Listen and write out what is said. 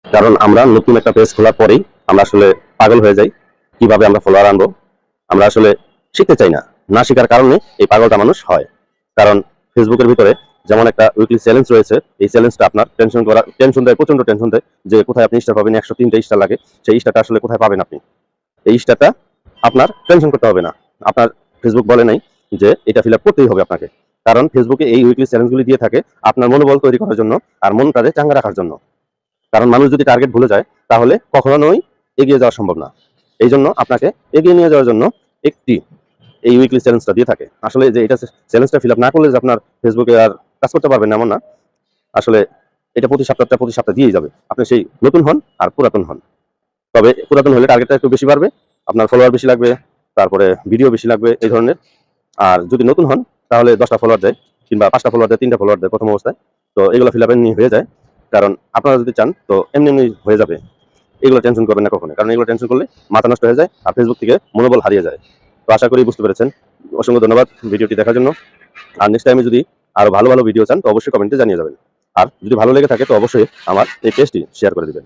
কারণ আমরা নতুন একটা পেজ খোলার পরেই আমরা আসলে পাগল হয়ে যাই কিভাবে আমরা ফলোয়ার আনবো। আমরা আসলে শিখতে চাই না, না শেখার কারণে এই পাগলটা মানুষ হয়। কারণ ফেসবুকের ভিতরে যেমন একটা উইকলি চ্যালেঞ্জ রয়েছে, এই চ্যালেঞ্জটা আপনার টেনশন দেয়, প্রচন্ড টেনশন দেয় যে কোথায় আপনি স্টার পাবেন, 103টা স্টার লাগে। সেই স্টারটা আসলে কোথায় পাবেন আপনি? এই স্টারটা আপনার টেনশন করতে হবে না। আপনার ফেসবুক বলে নাই যে এটা ফিল আপ করতেই হবে আপনাকে। কারণ ফেসবুকে এই উইকলি চ্যালেঞ্জগুলি দিয়ে থাকে আপনার মনোবল তৈরি করার জন্য আর মনটাকে চাঙ্গা রাখার জন্য। কারণ মানুষ যদি টার্গেট ভুলে যায় তাহলে কখনোই এগিয়ে যাওয়া সম্ভব না। এই জন্য আপনাকে এগিয়ে নিয়ে যাওয়ার জন্য একটি এই উইকলি চ্যালেঞ্জটা দিয়ে থাকে। আসলে যে এটা চ্যালেঞ্জটা ফিল আপ না করলে যে আপনার ফেসবুকে আর কাজ করতে পারবেন না এমন না। আসলে এটা প্রতি সপ্তাহ দিয়েই যাবে। আপনি সেই নতুন হন আর পুরাতন হন। তবে পুরাতন হলে টার্গেটটা একটু বেশি বাড়বে, আপনার ফলোয়ার বেশি লাগবে, তারপরে ভিডিও বেশি লাগবে এই ধরনের। আর যদি নতুন হন তাহলে 10টা ফলোয়ার দেয় কিংবা 5টা ফলোয়ার দেয়, 3টা ফলোয়ার দেয় প্রথম অবস্থায়। তো এগুলো ফিল আপ এমনি হয়ে যায়। কারণ আপনারা যদি চান তো এমনি এমনি হয়ে যাবে। এগুলো টেনশন করবেন না কখনো। কারণ এগুলো টেনশন করলে মাথা নষ্ট হয়ে যায় আর ফেসবুক থেকে মনোবল হারিয়ে যায়। তো আশা করি বুঝতে পেরেছেন। অসংখ্য ধন্যবাদ ভিডিওটি দেখার জন্য। আর নেক্সট টাইমে যদি আরো ভালো ভালো ভিডিও চান তো অবশ্যই কমেন্টে জানিয়ে যাবেন। আর যদি ভালো লেগে থাকে তো অবশ্যই আমার এই পেজটি শেয়ার করে দিবেন।